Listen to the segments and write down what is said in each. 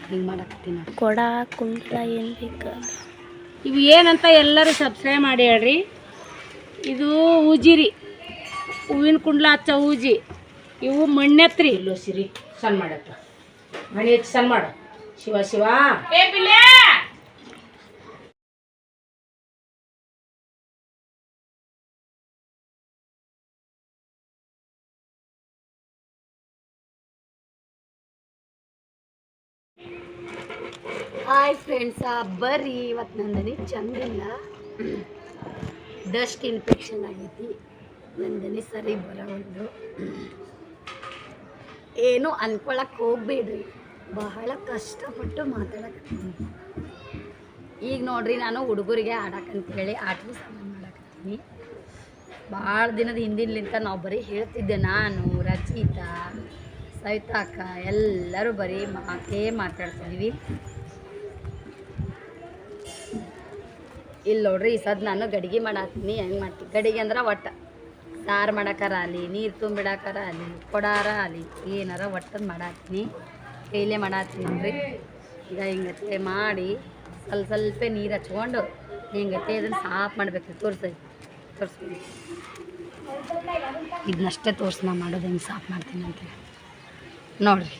ಹಿಂಗೆ ಮಾಡಕತ್ತೀನಿ ಕೊಡ ಕುಂಡ್ಲ ಏನು ಬೇಕು ಇವು ಏನಂತ ಎಲ್ಲರೂ ಸಬ್ಸ್ಕ್ರೈಬ್ ಮಾಡಿ ಹೇಳ್ರಿ. ಇದು ಊಜಿರಿ, ಹೂವಿನ ಕುಂಡ್ಲ ಹಚ್ಚ ಊಜಿ. ಇವು ಮಣ್ಣೆತ್ರಿ ಇಲ್ಲೋ ಸಿರಿ ಸಣ್ಣ ಮಾಡತ್ತ ಮಣಿ ಹೆಚ್ಚು ಸಣ್ಣ ಮಾಡು. ಶಿವ ಶಿವ ಹಾಯ್ ಫ್ರೆಂಡ್ಸ, ಬರ್ರಿ. ಇವತ್ತು ನಂದನಿ ಚಂದಿಲ್ಲ, ಡಸ್ಟ್ ಇನ್ಫೆಕ್ಷನ್ ಆಗೈತಿ. ನಂದನಿ ಸರಿ ಬರೋದು. ಏನು ಅನ್ಕೊಳಕ್ಕೆ ಹೋಗ್ಬೇಡ್ರಿ, ಬಹಳ ಕಷ್ಟಪಟ್ಟು ಮಾತಾಡಕತ್ತೀನಿ. ಈಗ ನೋಡ್ರಿ, ನಾನು ಹುಡುಗರಿಗೆ ಆಡಕ್ಕಂತೇಳಿ ಆಟದ ಸಾಮಾನು ಮಾಡಕತ್ತೀನಿ. ಭಾಳ ದಿನದ ಹಿಂದಿನಲಿಂತ ನಾವು ಬರೀ ಹೇಳ್ತಿದ್ದೆ. ನಾನು, ರಚಿತಾ, ಸವಿತಾಕ ಎಲ್ಲರೂ ಬರೀ ಮಾತಾಡ್ತಿದ್ವಿ. ಇಲ್ಲಿ ನೋಡ್ರಿ, ಈ ಸದ್ ನಾನು ಗಡಿಗೆ ಮಾಡತ್ತೀನಿ. ಹೆಂಗೆ ಮಾಡ್ತೀನಿ ಗಡಿಗೆ ಅಂದ್ರೆ ಒಟ್ಟು ಸಾರು ಮಾಡಕ್ಕಾರ ಆಗಲಿ, ನೀರು ತುಂಬಿಡಾಕಾರ ಆಗಲಿ, ಕೊಡಾರ ಆಗಲಿ, ಏನಾರ ಒಟ್ಟದು ಮಾಡತ್ತೀನಿ. ಕೈಲೇ ಮಾಡತ್ತೀನಿ ನೋಡ್ರಿ. ಈಗ ಹಿಂಗತೆ ಮಾಡಿ ಸ್ವಲ್ಪ ನೀರು ಹಚ್ಕೊಂಡು ಹಿಂಗತೆ ಅದನ್ನು ಸಾಫ್ ಮಾಡ್ಬೇಕು. ತೋರಿಸ್ತೀನಿ ಇದನ್ನಷ್ಟೇ ನಾ ಮಾಡೋದು ಹೆಂಗೆ ಸಾಫ್ ಮಾಡ್ತೀನಿ ಅಂತೇಳಿ ನೋಡ್ರಿ.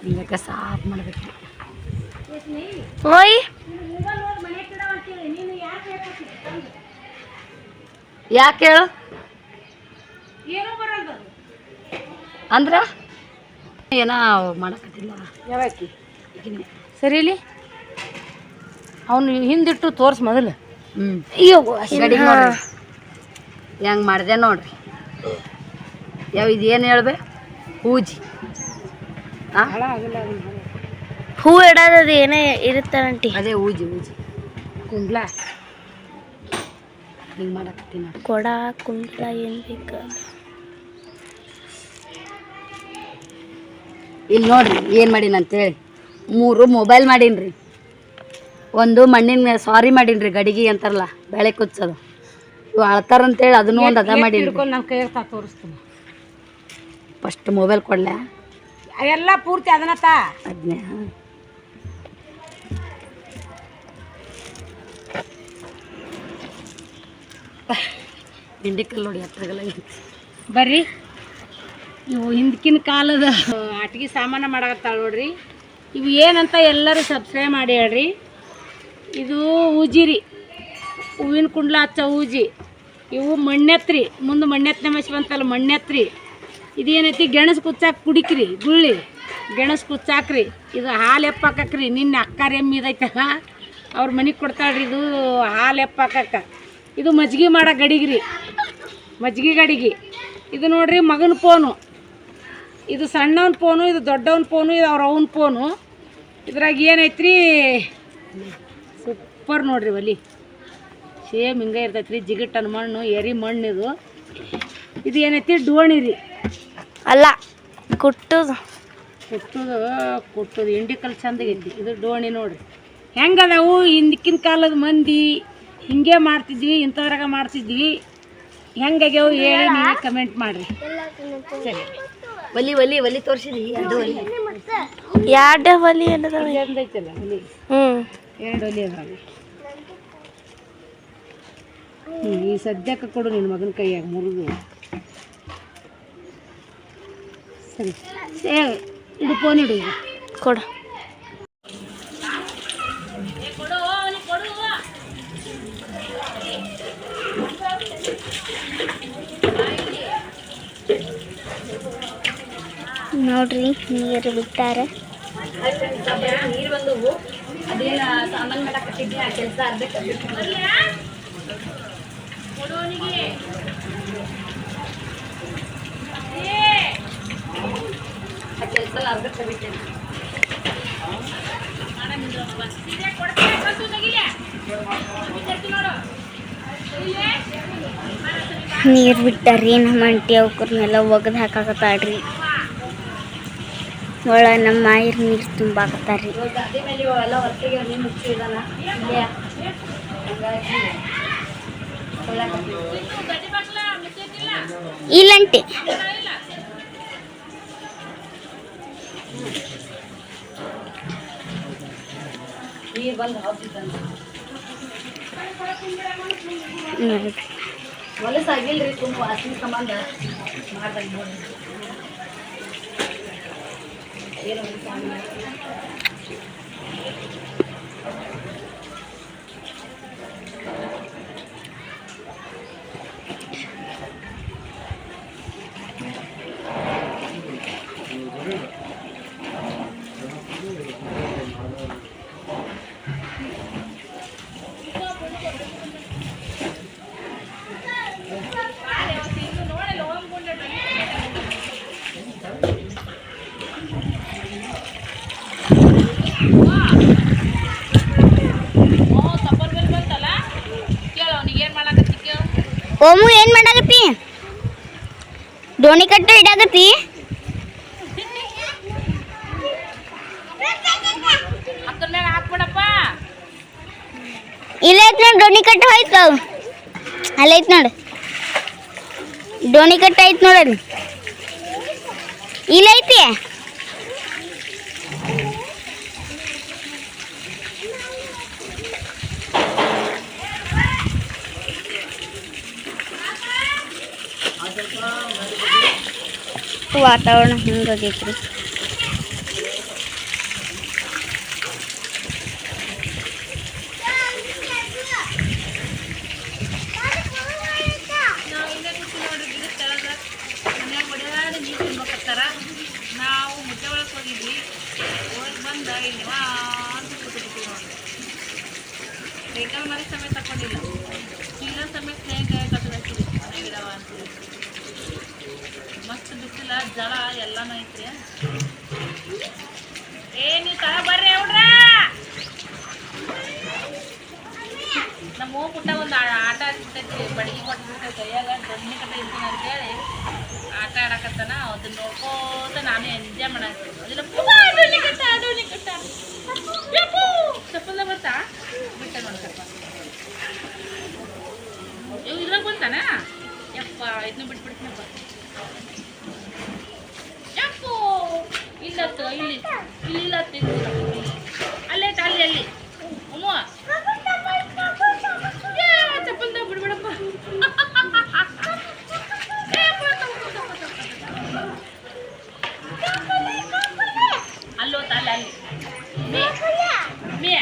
ಹಿಂಗಕ್ಕೆ ಸಾಫ್ ಮಾಡ್ಬೇಕು. ಓಯ್ ಯಾಕೆ ಹೇಳು ಅಂದ್ರೆ ಏನೋ ಮಾಡಕತ್ತಿಲ್ಲ. ಯಾವಾಕಿ ಸರಿಲಿ ಅವನು ಹಿಂದಿಟ್ಟು ತೋರ್ಸ್ ಮೊದಲು. ಗಡಿಗೆ ನೋಡ್ರಿ ಹೆಂಗೆ ಮಾಡಿದೆ ನೋಡ್ರಿ. ಇದು ಏನು ಹೇಳ್ಬೆ? ಹೂಜಿ ಹೂ ಇಡೋದು ಏನೇ ಇರುತ್ತಾರಂಟಿ, ಅದೇ ಹೂಜಿ ಕುಂಡ್ಲ. ಹಿಂಗೆ ಮಾಡಕತ್ತೀನಿ. ಕೊಡ ಕುಂಡ್ಲ ಏನು ಬೇಕು ಇಲ್ಲಿ ನೋಡ್ರಿ ಏನು ಮಾಡೀನಿ ಅಂತೇಳಿ. 3 ಮೊಬೈಲ್ ಮಾಡೀನಿ. ಒಂದು ಮಣ್ಣಿನ ಸಾರಿ ಮಾಡೀನಿ, ಗಡಿಗೆ ಅಂತಾರಲ್ಲ ಬೆಳೆ ಕುಚ್ಚೋದು. ಇವು ಅಳ್ತಾರಂತೇಳಿ ಅದನ್ನು ಒಂದು ಅದ ಮಾಡೀನಿ. ನಾನು ಕೈ ತೋರಿಸ್ತೀನಿ. ಫಸ್ಟ್ ಮೊಬೈಲ್ ಕೊಡ್ಲ ಎಲ್ಲ ಪೂರ್ತಿ ಅದನ್ನತ್ತ ಅದನ್ನೇ. ದಿಂಡಿಕಲ್ ನೋಡಿ ಹತ್ರಗಲ್ಲ ಬರ್ರಿ. ಇವು ಹಿಂದಕಿನ ಕಾಲದ ಆಟಿಗೆ ಸಾಮಾನು ಮಾಡಕತ್ತಾಳ ನೋಡ್ರಿ. ಇವು ಏನಂತ ಎಲ್ಲರೂ ಸಬ್ಸ್ಕ್ರೈಬ್ ಮಾಡಿ ಹೇಳ್ರಿ. ಇದು ಊಜಿರಿ, ಹೂವಿನ ಕುಂಡ್ಲ ಹಚ್ಚ ಊಜಿ. ಇವು ಮಣ್ಣೆತ್ರಿ, ಮುಂದೆ ಮಣ್ಣೆತ್ತನೆ ಮಸಿ ಬಂತಲ್ಲ ಮಣ್ಣೆತ್ರಿ. ಇದೇನೈತಿ ಗೆಣಸು ಕುಚ್ಚಾಕ ಕುಡಿಕ್ರಿ, ಗುಳ್ಳಿ ಗೆಣಸು ಕುಚ್ಚಾಕ್ರಿ. ಇದು ಹಾಲು ಎಪ್ಪಾಕ್ರಿ. ನಿನ್ನೆ ಅಕ್ಕಾರ ಎಮ್ಮಿದೈತಲ್ಲ ಅವ್ರ ಮನೆಗೆ ಕೊಡ್ತಾಳ್ರಿ. ಇದು ಹಾಲು ಎಪ್ಪಾಕ. ಇದು ಮಜ್ಜಿಗೆ ಮಾಡೋ ಗಡಿಗ್ರಿ, ಮಜ್ಜಿಗೆ ಗಡಿಗೆ. ಇದು ನೋಡ್ರಿ ಮಗನ ಫೋನು. ಇದು ಸಣ್ಣವನ ಫೋನು, ಇದು ದೊಡ್ಡವನ ಫೋನು, ಇದು ಅವ್ರ ಅವನ ಫೋನು. ಇದ್ರಾಗ ಏನೈತ್ರಿ ಸೂಪರ್ ನೋಡ್ರಿ. ಒಲಿ ಸೇಮ್ ಹಿಂಗೆ ಇರ್ತೈತ್ರಿ. ಜಿಗಿಟ್ಟನ ಮಣ್ಣು, ಎರಿ ಮಣ್ಣು. ಇದು ಏನೈತಿ ಡೋಣಿ ರೀ, ಅಲ್ಲ ಕುಟ್ಟುದು ಇಂಡಿಕಲ್ ಚಂದಾಗೈತಿ. ಇದು ಡೋಣಿ ನೋಡ್ರಿ ಹೆಂಗದಾವು. ಹಿಂದಕ್ಕಿನ ಕಾಲದ ಮಂದಿ ಹಿಂಗೆ ಮಾಡ್ತಿದ್ವಿ, ಇಂಥದ್ರಾಗ ಮಾಡ್ತಿದ್ವಿ. ಹೆಂಗಾಗ್ಯಾವು ಹೇಳಿ ನೀವು ಕಮೆಂಟ್ ಮಾಡಿರಿ. ಸರಿ, ಒಲಿ ತೋರಿಸಿದ್ವಿ. ಎರಡು ಒಲಿ ಐತಲ್ಲ ಒಲಿ, 2 ಒಲಿ ಅದಾವೆ. ಈ ಸದ್ಯಕ್ಕೆ ಕೊಡು ನಿನ್ನ ಮಗನ ಕೈಯಾಗ ಮುರಿದು. ಸರಿ, ಇದು ಫೋನ್ ಇಡು. ಈಗ ಕೊಡು. ನೋಡ್ರಿ ನೀರು ಬಿಟ್ಟಾರೆ. ನೀರು ಬಂದವು. ಅದೇನು ಸಾಮಾನು ಮಾಡಕತ್ತಿದ್ದೆ, ಆ ಕೆಲಸ ಅರ್ಧಕ್ಕೆ ಆ ಕೆಲಸ ಅರ್ಧಕ್ಕೆ ಬಿಟ್ಟೇನೆ. ನೀರು ಬಿಟ್ಟಾರಿ. ನಮ್ಮ ಅಂಟಿ ಅವ್ಕರ್ನೆಲ್ಲ ಒಗದು ಹಾಕಾಕತ್ತಾಳ್ರಿ. ಒಳ ನಮ್ಮ ಮಾಯಿರ್ ನೀರು ತುಂಬಾಕತ್ತಾರ್ರಿ. ಇಲ್ಲಂಟಿ ನೀರು ಬಂದು ಹಾಕ್ತಿದ್ದಂತ ಹೊಲಸಾಗಿಲ್ರಿ ತುಂಬ ವಾಸನೆ ಸಂಬಂಧ ಮಾಡ್ದಂಗೆ ನೋಡಿ ಏನು ಓಮು ಏನ್ ಮಾಡಾಕತ್ತಿ ದೋಣಿ ಕಟ್ಟ ಹಿಡಾಕತ್ತಿ ಇಲ್ಲ ಐತ್ ನೋಡ್ ದೋಣಿ ಕಟ್ಟ ಹೋಯ್ತು ಅಲ್ಲೈತ್ ನೋಡು ದೋಣಿ ಕಟ್ಟ ಐತ್ ನೋಡಲ್ಲಿ ಇಲ್ಲ ಐತಿ ವಾತಾವರಣ ಹಿಂಗಾಗೈತ್ರಿ ನಾವು ಮುದ್ದೆ ಒಳಗೆ ಹೋಗಿದ್ವಿ ಹೋಗಿ ಬಂದ ಇಲ್ಲಿ ಅಂತ ಕೂತ್ಬಿಟ್ಟಿವಿ ನೋಡಿ ಸೈಕಲ್ ಮರಿ ಸಮೇತ ತಗೊಂಡಿಲ್ಲ ಇಲ್ಲ ಸಮೇತ ಹೇಗೆ ಕಟ್ಟಬೇಕು ಮನೆ ಗಿಡವ ಅಂತ ಮಸ್ತ್ ಬಿಸಿಲ ಜಳ ಎಲ್ಲಾನು ಐತ್ರಿ ನೀವು ತರ ಬರ್ರಿ ಅವ್ರ ನಮ್ಮ ಪುಟ್ಟ ಒಂದು ಆಟ ಆಡ್ತೈತಿ ಬಡಿಗೆ ಕೊಟ್ಬಿಡ್ತೈತೆ ಕೈಯಾಗ ದೊಣ್ಣೆ ಕಟ್ಟ ಇರ್ತೀನಿ ಅಂತೇಳಿ ಆಟ ಆಡಕತ್ತಾನ ಅದನ್ನ ನೋಡ್ಕೋತ ನಾನು ಎಂಜಾಯ್ ಮಾಡಾಕ್ತೀನಿ ಅದೆಲ್ಲ ಡೋಣಿ ಕಟ್ಟ ಚಪ್ಪಲ್ದ ಬರ್ತಾ ಬಿಟ್ಟ ನೋಡ್ತಪ್ಪ ಇವು ಇದ್ರಾಗ ಬಂತಾನ ಯಪ್ಪ ಇದನ್ನ ಬಿಟ್ಬಿಡ್ತೀನಪ್ಪ ಯಪ್ಪು ಇಲ್ಲತ್ತು ಇಲ್ಲಿ ಇಲ್ಲಿ ಇಲ್ಲತ್ತು ಅಲ್ಲೇ ಅಲ್ಲಿ ಅಲ್ಲಿ ಅಮ್ಮ ಚಪ್ಪಲ್ದ ಬಿಡ್ಬಿಡಪ್ಪ ಅಲ್ಲೋತ ಅಲ್ಲಿ ಅಲ್ಲಿ ಮೇ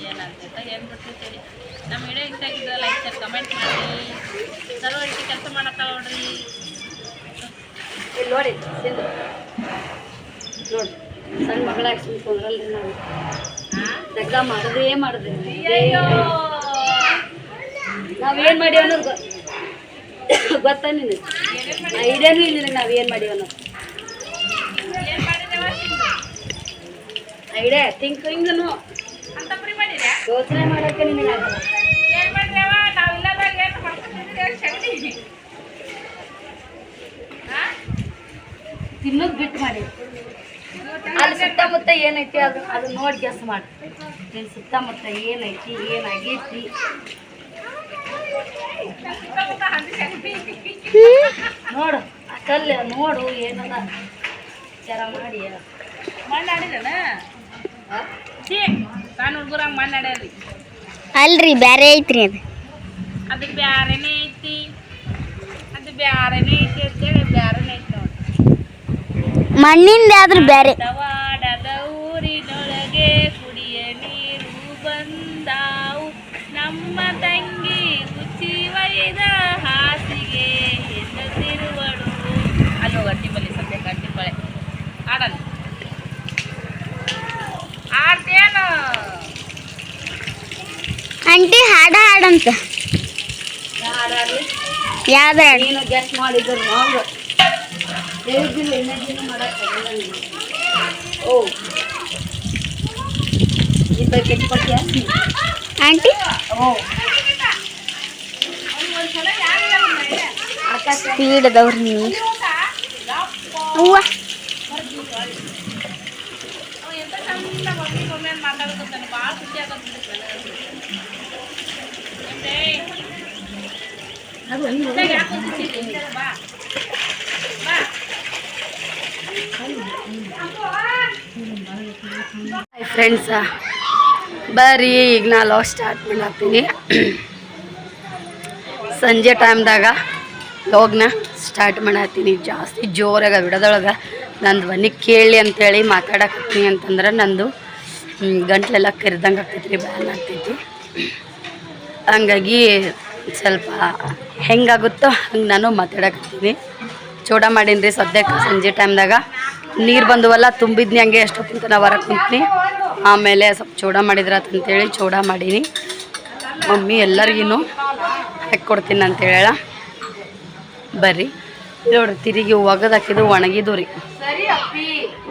ಏನಂತ ಏನು ಬಿಡ್ತೀವಿ ನಮ್ಮ ವಿಡಿಯೋ ಇಷ್ಟ ಆಗಿದ್ರೆ ಲೈಕ್ ಶೇರ್ ಕಮೆಂಟ್ ಮಾಡಿ ಸರ್ವರಿಕೆ ಕೆಲಸ ಮಾಡಕ್ಕ ನೋಡ್ರಿ ನೋಡಿ ನೋಡಿ ಸಣ್ಣ ಮಗಳಾಗಿ ಸುಮ್ಕೊಂಡ್ರಲ್ರಿ ನಾವು ಜಗ್ಗ ಮಾಡೋದೇ ಮಾಡಿದ್ರಿ ನಾವೇನು ಮಾಡೀವಿ ಅನ್ನೋದು ಗೊತ್ತಾ ನಿನಗೆ ಐಡಿಯಾನು ಇಲ್ಲ ನಿನಗೆ ನಾವೇನು ಮಾಡೀವಿ ಅನ್ನೋದು ಐಡಿಯಾ ಥಿಂಕಿಂಗನು ಯೋಚನೆ ಮಾಡೋಕ್ಕೆ ನಿನಗೆ ಆಗಲ್ಲ ತಿನ್ನೋದು ಬಿಟ್ಟು ಮಾಡಿ ಅಲ್ಲಿ ಸುತ್ತಮುತ್ತ ಏನೈತಿ ಅದು ನೋಡಿ ಗೆಸ್ ಮಾಡಿ ನಿನ್ನ ಸುತ್ತಮುತ್ತ ಏನೈತಿ ಏನಾಗೈತಿ ನೋಡು ಅಕ್ಕಲ್ಲಿ ನೋಡು ಏನದ ವಿಚಾರ ಮಾಡಿ ಮಣ್ಣು ಆಡಿದನ ನಾನು ಹುಡುಗರಂಗೆ ಮಣ್ಣು ಆಡ್ಯಾರಿ ಅಲ್ರಿ ಬ್ಯಾರೆ ಐತ್ರಿ ಅದು ಅದು ಬ್ಯಾರೆನೇ ಐತಿ ಅದು ಬ್ಯಾರೆನೇ ಐತಿ ಅಂತೇಳಿ ಬ್ಯಾರೆನೇ ಐತಿ ನೋಡಿ ಮಣ್ಣಿಂದ ಆದ್ರೂ ಬ್ಯಾರೆ ವಾಡದ ಊರಿನೊಳಗೆ ಕುಡಿಯ ನೀರು ಬಂದಾವು ನಮ್ಮ ತಂಗಿ ರುಚಿ ಒಯ್ದ ಹಾಸಿಗೆ ಎನ್ನುತ್ತಿರುವಳು ಅಲ್ಲೋ ಗಟ್ಟಿಮಲ್ಲಿ ಸದ್ಯ ಗಟ್ಟಿಮಳೆ ಆಡಲ್ಲ ಆಡ್ತೇನು ಆಂಟಿ ಹಾಡ ಹಾಡಂತ ಹಾಡಾಡ್ಲಿ ಯಾವ್ದು ಹಾಡು ನೀನು ಗೆಸ್ಟ್ ಮಾಡಿದ್ರು ನಾವು ಹೇಳಿದ್ದಿಲ್ಲ ಇನ್ನೊಂದಿನ ಮಾಡಕ್ಕೆ ಓ ಈ ಬಗ್ಗೆ ಕೆಟ್ಕೊಳ್ತೀಯ ಆಂಟಿ ಓ ಸ್ಪೀಡ್ ಅದಾವ್ರಿ ನೀವು ಅವ್ವ ಎಂತ ಚಂದ ಮಮ್ಮಿ ಮಮ್ಮಿ ಮಾತಾಡ್ಕೊತಾನೆ ಭಾಳ ಖುಷಿ ಆಗತ್ತೆ ಫ್ರೆಂಡ್ಸ ಬರ್ರಿ ಈಗ ನಾ ಲಾಗ್ ಸ್ಟಾರ್ಟ್ ಮಾಡತ್ತೀನಿ. ಸಂಜೆ ಟೈಮ್ದಾಗ ಲಾಗ್ನ ಸ್ಟಾರ್ಟ್ ಮಾಡತ್ತೀನಿ. ಜಾಸ್ತಿ ಜೋರಾಗ ವಿಡದೊಳಗೆ ನನ್ನ ಧ್ವನಿ ಕೇಳಿ ಅಂತೇಳಿ ಮಾತಾಡಕತ್ತೀನಿ ಅಂತಂದ್ರೆ ನಂದು ಗಂಟ್ಲೆಲ್ಲ ಕರಿದಂಗೆ ಆಗ್ತೈತಿ ರೀ, ಬ್ಯಾನ್ ಆಗ್ತೈತಿ. ಹಂಗಾಗಿ ಸ್ವಲ್ಪ ಹೆಂಗಾಗುತ್ತೋ ಹಂಗೆ ನಾನು ಮಾತಾಡಕತ್ತೀನಿ. ಚೂಡ ಮಾಡೀನಿ ರೀ ಸದ್ಯಕ್ಕೆ. ಸಂಜೆ ಟೈಮ್ದಾಗ ನೀರು ಬಂದವಲ್ಲ, ತುಂಬಿದ್ನಿ ಹಂಗೆ ಎಷ್ಟೊತ್ತಿಂತ ನಾವು ಹೊರಗೆ ಕುಂತೀನಿ. ಆಮೇಲೆ ಸ್ವಲ್ಪ ಚೂಡ ಮಾಡಿದ್ರಂತೇಳಿ ಚೂಡ ಮಾಡೀನಿ. ಮಮ್ಮಿ ಎಲ್ಲರಿಗೂ ಹಾಕ್ಕೊಡ್ತೀನಿ ಅಂತೇಳ. ಬರ್ರಿ ನೋಡ್ರಿ, ತಿರುಗಿ ಒಗದು ಹಾಕಿದ್ದು ಒಣಗಿದ್ದು ರೀ,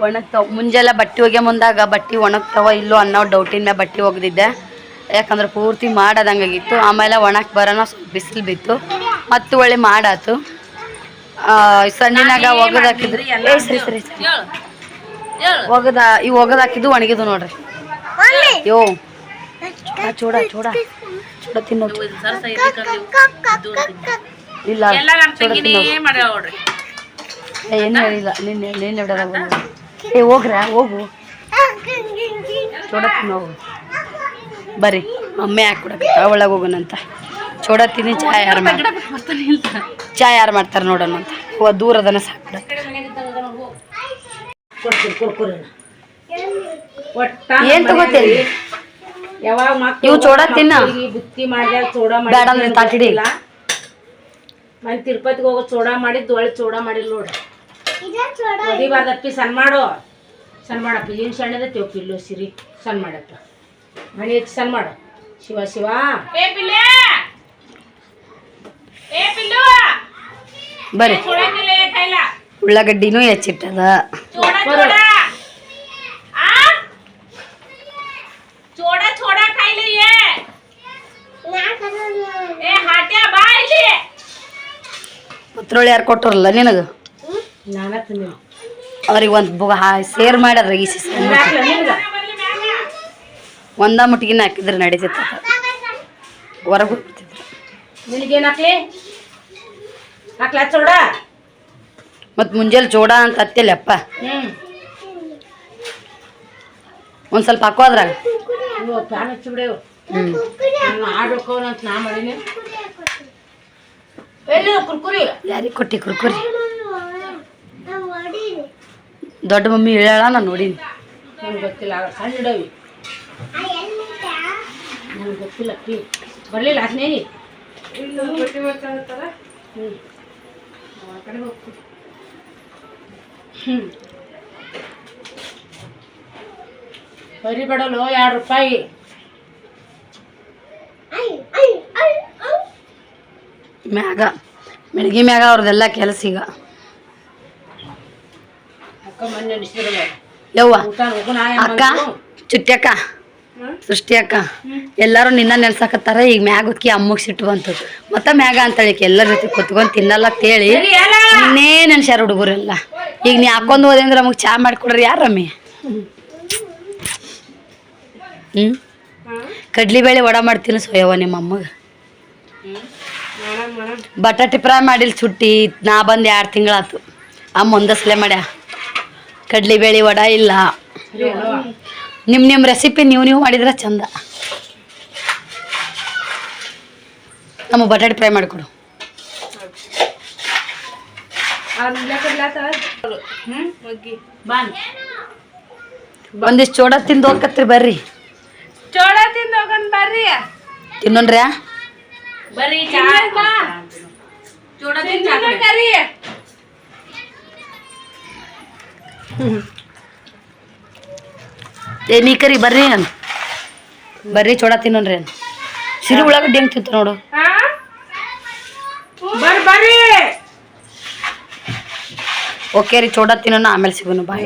ಒಣಗ್ತಾವ. ಮುಂಜಾನೆ ಬಟ್ಟೆ ಒಗೆ ಮುಂದಾಗ ಬಟ್ಟೆ ಒಣಗ್ತಾವ ಇಲ್ಲೋ ಅನ್ನೋ ಡೌಟಿನ ಮೇಲೆ ಬಟ್ಟೆ ಒಗೆದಿದ್ದೆ. ಯಾಕಂದ್ರೆ ಪೂರ್ತಿ ಮಾಡೋದಂಗಾಗಿತ್ತು. ಆಮೇಲೆ ಒಣಕ್ಕೆ ಬರೋಣ ಸ್ವಲ್ಪ ಬಿಸಿಲು ಬಿತ್ತು, ಮತ್ತು ಒಳ್ಳೆ ಮಾಡಾತು. ಸಂಜಿನಾಗ ಒಗದು ಹಾಕಿದ್ರಿ ಸರಿ ಒಗದ ಇವು ಒಗದು ಹಾಕಿದ್ದು ಒಣಗಿದ್ದು ನೋಡ್ರಿ. ಯೋ ಚೂಡ ಚೂಡ ಚೂಡ ತಿನ್ನೋ ಇಲ್ಲ ಏನು ಹೇಳಿಲ್ಲ. ನೀನು ಹಿಡೋದಾಗ ಹೋಗ್ರ ಹೋಗು ಚೂಡ ತಿನ್ನೋಗು. ಬರ್ರಿ ಮಮ್ಮಿ ಹಾಕ್ಕೊಡಕ್ಕೆ ಒಳಗೆ ಹೋಗೋಣಂತ. ಚೂಡ ತಿನ್ನಿ. ಚಾಯ್ ಯಾರು ಮಾಡ್ತಾರೆ ನೋಡೋಣ ಅಂತ. ದೂರ ಅದನ್ನ ಸಾಕ್ಬಿಡ. ಏನ್ ತಗೋತೀರಿ? ಯಾವಾಗ ಇವು ಚೂಡ ತಿನ್ನ ಬುತ್ತಿ ಮಾಡಿದಾಗ ಚೂಡ ಬೇಡ ಅಂದ್ರೆ ತಾಟಿಡಿಲ್ಲ. ಮನೆ ತಿರುಪತಿಗೆ ಹೋಗೋ ಚೂಡ ಮಾಡಿದ್ದು ಒಳ್ಳೆ ಚೂಡ ಮಾಡಿಲ್ಲ ನೋಡ್ರಿ. ಒದಿಬಾರ್ದಪ್ಪಿ ಸಣ್ಣ ಮಾಡು, ಸಣ್ಣ ಮಾಡಪ್ಪ. ಏನು ಸಣ್ಣದ ತಿಳ್ಪಿಲ್ಲು ಸಿರಿ ಸಣ್ಣ ಮಾಡಪ್ಪ. ಮನೆ ಹೆಚ್ಚು ಸಣ್ಣ ಮಾಡು. ಶಿವ ಶಿವ ಬರ್ರಿ. ಉಳ್ಳಾಗಡ್ಡಿನೂ ಹೆಚ್ಚಿಟ್ಟದ. ಪತ್ರೊಳ್ಳಿ ಯಾರು ಕೊಟ್ಟರಲ್ಲ ನಿನಗೆ? ಅವ್ರಿಗೆ ಒಂದು ಸೇರ್ ಮಾಡ್ಯಾರ. ಈ ಒಂದ ಮುಟ್ಟಿಗಿನ ಹಾಕಿದ್ರೆ ನಡೀತಿತ್ತು, ಹೊರಗೆ ಹೋಗ್ತಿದ್ರು. ನಿನಗೇನು ಹಾಕ್ಲಿ ಹಾಕ್ಲಾ ಚೂಡ? ಮತ್ತು ಮುಂಜಾನೆ ಚೂಡ ಅಂತ ಹತ್ತಿಲ್ಲಪ್ಪ. ಒಂದು ಸ್ವಲ್ಪ ಹಾಕೋದ್ರಾಗ ಫ್ಯಾನ್ ಹಚ್ಚಿಬಿಡೇವು. ನಾನು ಆಡ್ಬೇಕಂತ ನಾ ಮಾಡೀನಿ. ಎಲ್ಲಿ ಕುರ್ಕುರಿ ಯಾರಿಗೆ ಕೊಟ್ಟಿ ಕುರ್ಕುರಿ? ದೊಡ್ಡ ಮಮ್ಮಿ ಹೇಳ ನಾನು ನೋಡೀನಿ. ನನಗೆ ಗೊತ್ತಿಲ್ಲ. ಸಣ್ಣ ಇಡವಿ ನನಗೆ ಗೊತ್ತಿಲ್ಲ. ಬರಲಿಲ್ಲ ಸ್ನೇಹಿ. ಬರಿ ಬಡಲು 2 ರೂಪಾಯಿ. ಮ್ಯಾಗ ಬೆಳಗ್ಗೆ ಮ್ಯಾಗ ಅವ್ರದ್ದೆಲ್ಲ ಕೆಲಸ ಈಗ. ಯವ್ವ ಅಕ್ಕ, ಚುಟ್ಟಿ ಅಕ್ಕ, ಸೃಷ್ಟಿ ಅಕ್ಕ ಎಲ್ಲರೂ ನಿನ್ನ ನೆನ್ಸಾಕತ್ತಾರ. ಈಗ ಮ್ಯಾಗ ಹೊಕ್ಕಿ ಅಮ್ಮಗೆ ಸಿಟ್ಟು ಬಂತು. ಮತ್ತೆ ಮ್ಯಾಗ ಅಂತೇಳಿ ಎಲ್ಲರ ಜೊತೆ ಕುತ್ಕೊಂಡು ತಿನ್ನಲ್ಲ ಅಂತೇಳಿ ನಿನ್ನೇ ನೆನ್ಸ್ಯಾರ ಹುಡುಗರೆಲ್ಲ. ಈಗ ನೀ ಹಾಕೊಂಡು ಹೋದೆ ಅಂದ್ರೆ ನಮಗೆ ಚಾ ಮಾಡಿಕೊಡ್ರಿ ಯಾರಮ್ಮಿ? ಕಡ್ಲಿಬೇಳೆ ವಡ ಮಾಡ್ತೀನಿ ಸೋಯವ್ವ ನಿಮ್ಮ ಅಮ್ಮಗೆ. ಬಟಾಟಿ ಫ್ರೈ ಮಾಡಿಲ್ಲ ಸುಟ್ಟಿ. ನಾ ಬಂದು 2 ತಿಂಗಳಾತು. ಅಮ್ಮ ಒಂದಸಲೆ ಮಾಡ್ಯ. ಕಡ್ಲಿಬೇಳೆ ವಡ ಇಲ್ಲ. ನಿಮ್ಮ ರೆಸಿಪಿ ನೀವು ಮಾಡಿದ್ರೆ ಚಂದ. ನಮ್ಮ ಬಟಾಟಿ ಫ್ರೈ ಮಾಡಿಕೊಡು. ಒಂದಿಷ್ಟು ಚೋಡ ತಿಂದು ಹೋಗತ್ರಿ. ಬರ್ರಿ ಚೋಡ ತಿಂದು ಹೋಗೋಣ ಬರ್ರಿ. ತಿನ್ನೋಣ್ರಿ ಬರ್ರಿ. ಚೋಡ ತಿಂದು ಕರಿ. ನೀ ಕರಿ ಬರ್ರಿ. ಬರ್ರಿ ಚೋಡ ತಿನ್ನೋಣ್ರಿ. ಸಿರಿ ಉಳ್ಳಾಗಡ್ಡಿ ಹೆಂಗೆ ತಿಂತ ನೋಡು. ಬರ್ರಿ ಓಕೆ ರೀ, ಚೋಡ ತಿನ್ನೋಣ. ಆಮೇಲೆ ಸಿಗೋಣ. ಬಾಯ್.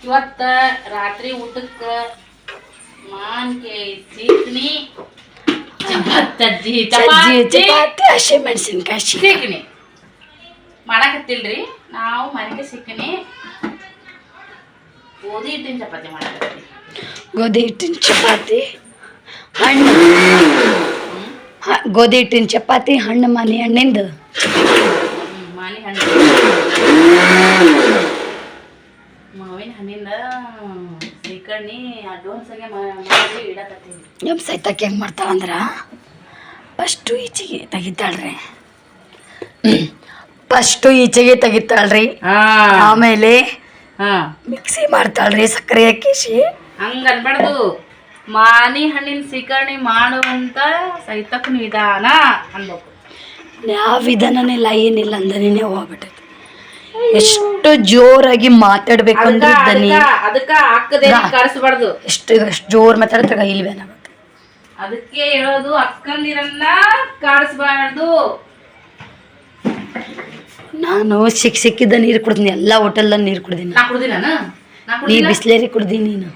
ಇವತ್ತ ರಾತ್ರಿ ಊಟಕ್ಕೆ ಮಾನ್ಕಾಯಿ ಸೀಕಣಿ, ಚಪಾತಿ, ಹಸಿ ಮೆಣಸಿನ್ಕಾಯಿ ಸೀಕಣಿ ಮಾಡಕತ್ತಿಲ್ರಿ. ನಾವು ಮಾನ್ಕಾಯಿ ಸೀಕಣಿ ಗೋಧಿ ಹಿಟ್ಟಿನ ಚಪಾತಿ ಮಾಡಕತ್ತೀವಿ. ಗೋಧಿ ಹಿಟ್ಟಿನ ಚಪಾತಿ ಹಣ್ಣು ಗೋಧಿ ಹಿಟ್ಟಿನ ಚಪಾತಿ, ಹಣ್ಣು ಮಾನಿ ಹಣ್ಣಿಂದು ಮಾನಿ ಹಣ್ಣು, ಮಾವಿನ ಹಣ್ಣಿಂದ ಸೀಕರ್ಣಿ ಅಡ್ವಾನ್ಸ್ ಆಗಿ ಮಾಡಿ ಇಡಕತ್ತೀನಿ. ನಮ್ಮ ಸೈತಕ್ಕೆ ಹೆಂಗೆ ಮಾಡ್ತಾಳಂದ್ರೆ ಫಸ್ಟು ಈಚೆಗೆ ತೆಗಿತಾಳ್ರಿ, ಆಮೇಲೆ ಮಿಕ್ಸಿ ಮಾಡ್ತಾಳ್ರಿ ಸಕ್ಕರೆ ಹಾಕಿಸಿ. ಹಂಗ ಅನ್ಬಾರ್ದು, ಮಾನಿ ಹಣ್ಣಿನ ಸೀಕರ್ಣಿ ಮಾಡುವಂತ ಸೈತಕ್ಕನ ವಿಧಾನ ಅನ್ಬೇಕು. ಯಾವ ವಿಧಾನನಿಲ್ಲ, ಏನಿಲ್ಲ ಅಂದನೇ ಹೋಗ್ಬಿಟ್ಟೈತಿ. ಎಷ್ಟು ಜೋರಾಗಿ ಮಾತಾಡ್ಬೇಕಂದ್ರೆ ದನಿ, ಅದಕ್ಕ ಅಕ್ಕದೇ ಕರೆಸಬಾರ್ದು. ಎಷ್ಟು ಜೋರ್ ಮಾತಾಡ್ತಾಗ ಇಲ್ವೇನಾಗುತ್ತೆ. ಅದಕ್ಕೆ ಹೇಳೋದು, ಅಕ್ಕಂದಿರನ್ನ ಕಾಡಿಸ್ಬಾರ್ದು. ನಾನು ಸಿಕ್ಕಿದ್ದ ನೀರು ಕುಡ್ತೀನಿ, ಎಲ್ಲ ಹೋಟೆಲ್ದಾಗ ನೀರು ಕುಡ್ದೀನಿ. ನೀ ಬಿಸ್ಲೇರಿ ಕುಡ್ದೀನಿ ನೀನು.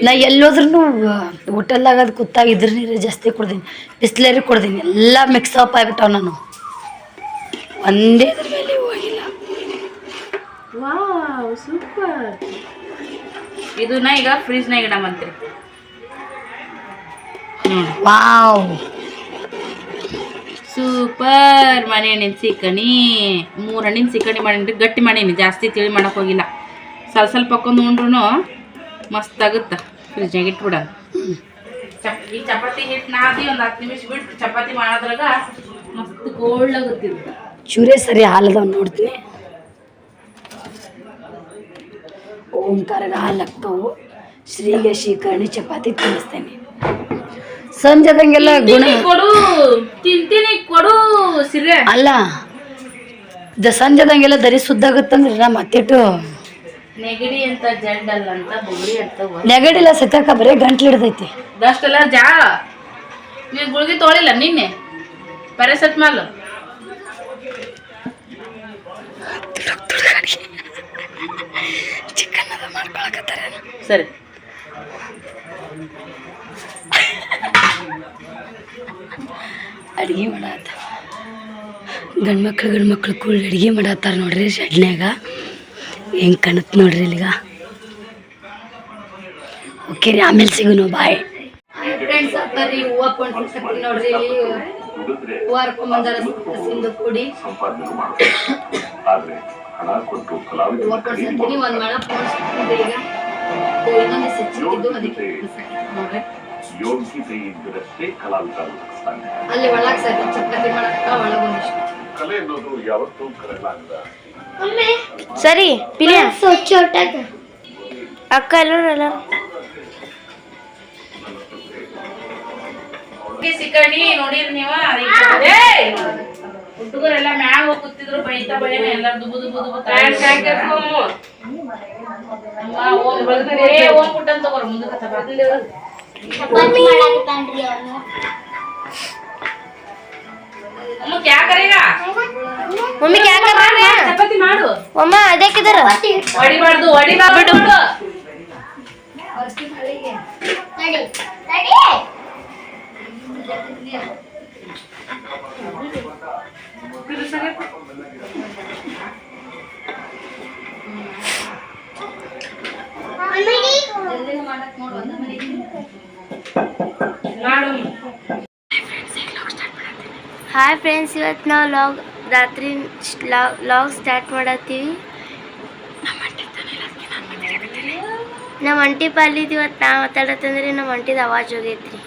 ನಾ ಎಲ್ಲೋದ್ರೂ ಹೋಟೆಲ್ದಾಗ ಅದು ಕೂತಾಗ ಇದ್ರ ನೀರು ಜಾಸ್ತಿ ಕುಡ್ದೀನಿ, ಬಿಸ್ಲೇರಿ ಕುಡ್ದೀನಿ. ಎಲ್ಲ ಮಿಕ್ಸ್ ಅಪ್ ಆಗ್ಬಿಟ್ಟವ್. ನಾನು ಒಂದೇ ಇದ್ರ ಮೇಲೆ ಹೋಗಿಲ್ಲ. Wow super. ಇದನ್ನ ಈಗ ಫ್ರಿಜ್ನಾಗ ಇಡಮಂತ್ರಿ. Wow super. ಮನೆ ಹಣ್ಣಿನ ಸೀಕರ್ಣಿ 3 ಹಣ್ಣಿನ ಸೀಕರ್ಣಿ ಮಾಡೀನಿ, ಗಟ್ಟಿ ಮಾಡೀನಿ, ಜಾಸ್ತಿ ತಿಳಿ ಮಾಡಕ್ ಹೋಗಿಲ್ಲ. ಸ್ವಲ್ಪ ಹಾಕೊಂಡು ಉಂಡ್ರು ಮಸ್ತ್ ಆಗುತ್ತ. ಫ್ರಿಜ್ನಾಗ ಇಟ್ಬಿಡ. ಈ ಚಪಾತಿ ಹಿಟ್ಟು ನಾದಿ ಒಂದು 10 ನಿಮಿಷ ಬಿಟ್ಟು ಚಪಾತಿ ಮಾಡೋದ್ರಾಗ ಮಸ್ತ್ ಕೋಲ್ಡ್ ಆಗುತ್ತಿದ್ದು. ಚೂರೇ ಸರಿ ಹಾಲದವ್ ನೋಡ್ತೀನಿ. ಓಂಕಾರಗ ಹಾಲು ಹಾಕ್ತವು. ಶ್ರೀಗೆ ಶ್ರೀಕರ್ಣಿ ಚಪಾತಿ ತಿನ್ನಿಸ್ತೇನೆ. ಸಂಜೆದಂಗೆಲ್ಲ ಗುಣ ಕೊಡು, ತಿಂತೀನಿ ಕೊಡು ಸಿರೆ. ಅಲ್ಲ ಸಂಜೆದಂಗೆಲ್ಲ ದರಿ ಸುದ್ದಾಗುತ್ತಂದ್ರೆ ನಾ ಮತ್ತಿಟ್ಟು ನೆಗಡಿ ಅಂತ ಜಡ್ಡಲ್ಲ ಅಂತ ಬುಗುಡಿ ಅಂತ ನೆಗಡಿಲ್ಲ ಸತ್ಯಾಕ ಬರೀ ಗಂಟ್ಲು ಹಿಡ್ದೈತಿ. ದಷ್ಟೆಲ್ಲ ಜಾ ನೀನು ಗುಳ್ಗಿ ತೊಳಿಲ್ಲ ನಿನ್ನೆ ಪ್ಯಾರಾಸೆಟಮಾಲ್. ಚಿಕನ್ ಅದ ಮಾಡ್ಕೊಳಕತ್ತಾರ. ಸರಿ ಅಡುಗೆ ಮಾಡತ್ತ ಗಂಡ್ಮಕ್ಳು ಕೂಳ್ ಅಡುಗೆ ಮಾಡತ್ತಾರ ನೋಡ್ರಿ ಶೆಡ್ನ್ಯಾಗ. ಹೆಂಗೆ ಕಾಣುತ್ತೆ ನೋಡ್ರಿ ಇಲ್ಲಿಗ. ಓಕೆ ರೀ, ಆಮೇಲೆ ಸಿಗೋನು. Bye friends. ಬರ್ರಿ ಹೂವು ಕೊಂಡ್ಕೊಂಡ್ಸಕ್ತೀನಿ ನೋಡ್ರಿ. ಇಲ್ಲಿ ಹೂವು ಹರ್ಕೊಂಬಂದಾರ ಸಿಂಧು ಕೂಡಿ ಹೂವು ಕೊಂಡ್ಸಕ್ತೀನಿ. ಒಂದು ಮಳ ಕೊಂಡ್ಸ್ಕೊಂಡ್ರಿ. ಈಗ ಇನ್ನೊಂದು ಸಿಕ್ಕಿದ್ದು ಅದಕ್ಕೆ ನೋಡ್ರಿ. ಅಲ್ಲಿ ಒಳಗೆ ಸರಿ ಚಪಾತಿ ಮಾಡಕ್ಕ ಒಳಗೊಂದಿಷ್ಟು ಸರಿ ಪಿಲಿಯ ಅಕ್ಕ ಎಲ್ಲ ಸಿಕ್ಕಣಿ ನೋಡಿರಿ ನೀವ. ಹುಡುಗರೆಲ್ಲ ಮ್ಯಾಗ ಹೋಗಿ ಕೂತಿದ್ರು, ಬೈತಾ ಬೈನ ಎಲ್ಲ ದುಬು ದುಬು ದುಬು ಓಂ ಪುಟ್ಟನ್ ತಗೋರ ಮುಂದಕ್ಕೆ क्या करेगा मम्मी क्या कर रहा है? चपाती मारो मम्मा अदे किधर वड़ी बार्दु वड़ी बार्दु तड़ी ಹಾಯ್ ಫ್ರೆಂಡ್ಸ್, ಇವತ್ತು ನಾವು ರಾತ್ರಿ ಲಾಗ್ ಸ್ಟಾರ್ಟ್ ಮಾಡತ್ತೀವಿ. ನಮ್ಮ ಅಂಟಿ ಪಾಲಿದ್ದು ಇವತ್ತು ನಾ ಮಾತಾಡತ್ತಂದ್ರೆ ನಮ್ಮ ಅಂಟಿದ ಆವಾಜ್ ಹೋಗೈತ್ರಿ.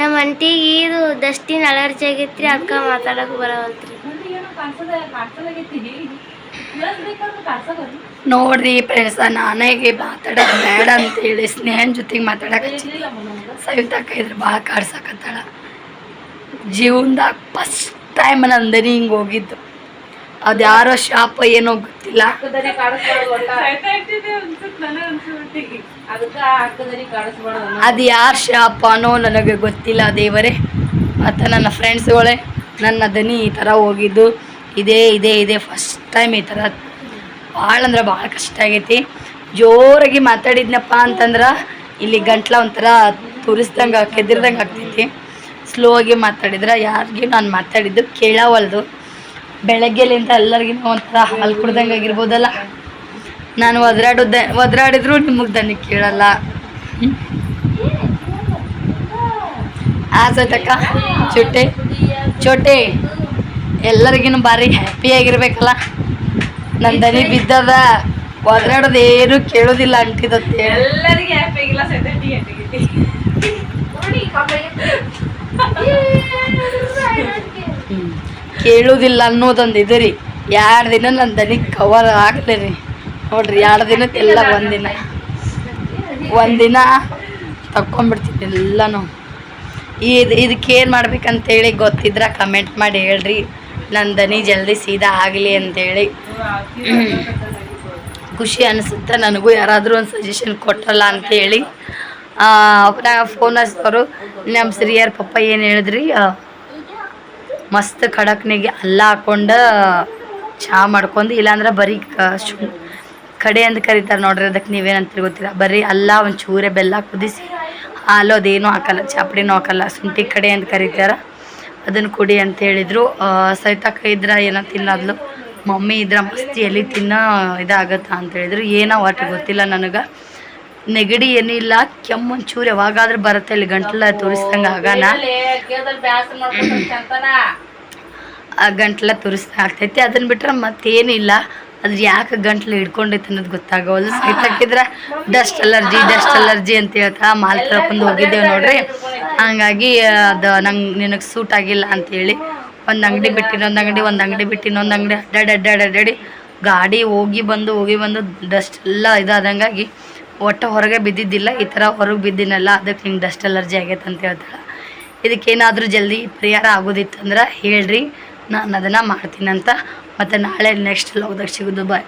ನಮ್ಮ ಅಂಟಿಗೆ ಇದು ಡಸ್ಟಿನ ಅಲರ್ಜಿ ಆಗೈತ್ರಿ, ಅದಕ್ಕೆ ಮಾತಾಡಕ್ಕೆ ಬರವಲ್ತ್ರಿ. ನೋಡ್ರಿ ಫ್ರೆಂಡ್ಸ್, ನಾನಾಗೆ ಮಾತಾಡೋದು ಬೇಡ ಅಂತೇಳಿ ಸ್ನೇಹನ್ ಜೊತೆಗೆ ಮಾತಾಡಕ್ಕೆ ಸವಿತಾಕ ಇದ್ರೆ ಭಾಳ ಕಾಡ್ಸಕತ್ತಾಳ. ಜೀವನದಾಗ ಫಸ್ಟ್ ಟೈಮ್ ನಂದನಿ ಹಿಂಗೆ ಹೋಗಿದ್ದು. ಅದು ಯಾರೋ ಶಾಪ ಏನೋ ಗೊತ್ತಿಲ್ಲ. ಅದು ಯಾರ ಶಾಪನೋ ನನಗೆ ಗೊತ್ತಿಲ್ಲ ದೇವರೇ. ಮತ್ತು ನನ್ನ ಫ್ರೆಂಡ್ಸ್ಗಳೇ ನನ್ನ ದನಿ ಈ ಥರ ಹೋಗಿದ್ದು ಇದೇ ಫಸ್ಟ್ ಟೈಮ್ ಈ ಥರ. ಭಾಳ ಅಂದ್ರೆ ಭಾಳ ಕಷ್ಟ ಆಗೈತಿ. ಜೋರಾಗಿ ಮಾತಾಡಿದ್ನಪ್ಪ ಅಂತಂದ್ರೆ ಇಲ್ಲಿ ಗಂಟ್ಲ ಒಂಥರ ತುರಿಸ್ದಂಗೆ ಕೆದಿರ್ದಂಗೆ ಆಗ್ತೈತಿ. ಸ್ಲೋ ಆಗಿ ಮಾತಾಡಿದ್ರೆ ಯಾರಿಗೂ ನಾನು ಮಾತಾಡಿದ್ದು ಕೇಳವಲ್ದು. ಬೆಳಗ್ಗೆಲಿಂದ ಎಲ್ಲರಿಗಿನ ಒಂಥರ ಹಾಲು ಕುಡ್ದಂಗೆ ಆಗಿರ್ಬೋದಲ್ಲ. ನಾನು ಒದ್ರಾಡಿದ್ರು ನಿಮಗೆ ದನಿ ಕೇಳಲ್ಲ. ಆಸೈತಕ್ಕ ಚೋಟೆ ಎಲ್ಲರಿಗಿನ ಭಾರಿ ಹ್ಯಾಪಿಯಾಗಿರ್ಬೇಕಲ್ಲ. ನನ್ನ ದನಿ ಬಿದ್ದದ, ಒದ್ರಾಡೋದು ಏನು ಕೇಳೋದಿಲ್ಲ ಅಂಟಿದತ್ತೆ. ಎಲ್ಲರಿಗೆ ಹ್ಯಾಪಿ ಆಗಿಲ್ಲ, ಕೇಳುವುದಿಲ್ಲ ಅನ್ನೋದೊಂದು ಇದೆ ರೀ. 2 ದಿನ ನನ್ನ ದನಿ ಕವರ್ ಆಗಲಿ ರೀ. ನೋಡ್ರಿ 2 ದಿನಕ್ಕೆಲ್ಲ ಒಂದಿನ ತಕ್ಕೊಂಬಿಡ್ತೀನಿ ಎಲ್ಲನೂ. ಇದಕ್ಕೇನು ಮಾಡ್ಬೇಕಂತೇಳಿ ಗೊತ್ತಿದ್ರೆ ಕಮೆಂಟ್ ಮಾಡಿ ಹೇಳ್ರಿ. ನನ್ನ ದನಿ ಜಲ್ದಿ ಸೀದಾ ಆಗಲಿ ಅಂತೇಳಿ. ಖುಷಿ ಅನಿಸುತ್ತೆ ನನಗೂ, ಯಾರಾದರೂ ಒಂದು ಸಜೆಷನ್ ಕೊಟ್ಟಲ್ಲ ಅಂತೇಳಿ. ಫೋನ್ ಹಚ್ಚಿದವರು ನಮ್ಮ ಸಿರಿಯರ್ ಪಪ್ಪ ಏನು ಹೇಳಿದ್ರಿ, ಮಸ್ತ್ ಖಡಕ್ನಿಗೆ ಅಲ್ಲ ಹಾಕ್ಕೊಂಡು ಚಹಾ ಮಾಡ್ಕೊಂಡು, ಇಲ್ಲಾಂದ್ರೆ ಬರೀ ಕಡೆ ಅಂತ ಕರೀತಾರೆ ನೋಡ್ರಿ, ಅದಕ್ಕೆ ನೀವೇನಂತ ಗೊತ್ತಿಲ್ಲ. ಬರೀ ಅಲ್ಲ ಒಂಚೂರೇ ಬೆಲ್ಲ ಕುದಿಸಿ ಹಾಲು ಅದೇನೂ ಹಾಕಲ್ಲ, ಚಾಪಡಿನೂ ಹಾಕಲ್ಲ, ಶುಂಠಿ ಕಡೆ ಅಂತ ಕರೀತಾರೆ, ಅದನ್ನು ಕುಡಿ ಅಂತ ಹೇಳಿದರು. ಸೈತಕ್ಕ ಇದ್ರೆ ಏನೋ ತಿನ್ನೋದ್ಲು, ಮಮ್ಮಿ ಇದ್ರೆ ಮಸ್ತ್ ಎಲ್ಲಿ ತಿನ್ನೋ ಇದಾಗತ್ತಾ ಅಂತ ಹೇಳಿದ್ರು. ಏನೋ ಒಟ್ಟು ಗೊತ್ತಿಲ್ಲ ನನಗೆ. ನೆಗಡಿ ಏನಿಲ್ಲ, ಕೆಮ್ಮು ಒಂಚೂರು ಯಾವಾಗಾದ್ರೂ ಬರುತ್ತೆ, ಇಲ್ಲಿ ಗಂಟ್ಲ ತುರಿಸ್ದಂಗೆ ಆಗಾನ, ಆ ಗಂಟ್ಲ ತುರಿಸ್ದಂಗೆ ಆಗ್ತೈತಿ. ಅದನ್ನು ಬಿಟ್ರೆ ಮತ್ತೇನಿಲ್ಲ. ಅದ್ರ ಯಾಕೆ ಗಂಟ್ಲು ಹಿಡ್ಕೊಂಡೈತೆ ಅನ್ನೋದು ಗೊತ್ತಾಗೋಲ್ಲ. ಸೈತಾಕಿದ್ರೆ ಡಸ್ಟ್ ಅಲರ್ಜಿ ಅಂತ ಹೇಳ್ತಾ ಮಾಲ್ ತಗೊಂಡು ಹೋಗಿದ್ದೇವೆ ನೋಡ್ರಿ. ಹಂಗಾಗಿ ಅದು ನಿನಗೆ ಸೂಟ್ ಆಗಿಲ್ಲ ಅಂತೇಳಿ ಒಂದು ಅಂಗಡಿ ಬಿಟ್ಟು ಇನ್ನೊಂದು ಅಂಗಡಿ, ಒಂದು ಅಂಗಡಿ ಬಿಟ್ಟು ಇನ್ನೊಂದು ಅಂಗಡಿ ಅಡ್ಡಾಡಿ ಗಾಡಿ ಹೋಗಿ ಬಂದು ಡಸ್ಟ್ ಎಲ್ಲ ಇದಾದಂಗಾಗಿ ಒಟ್ಟು ಹೊರಗೆ ಬಿದ್ದಿದ್ದಿಲ್ಲ. ಈ ಥರ ಹೊರಗೆ ಬಿದ್ದಿನಲ್ಲ, ಅದಕ್ಕೆ ಹಿಂಗೆ ಡಸ್ಟ್ ಅಲರ್ಜಿ ಆಗೈತೆ ಅಂತ ಹೇಳ್ತಾಳೆ. ಇದಕ್ಕೇನಾದರೂ ಜಲ್ದಿ ಪರಿಹಾರ ಆಗೋದಿತ್ತಂದ್ರೆ ಹೇಳ್ರಿ, ನಾನು ಅದನ್ನು ಮಾಡ್ತೀನಂತ. ಮತ್ತು ನಾಳೆ ನೆಕ್ಸ್ಟ್ ವ್ಲಾಗ್ದಾಗ ಸಿಗೋದು. ಬಾಯ್.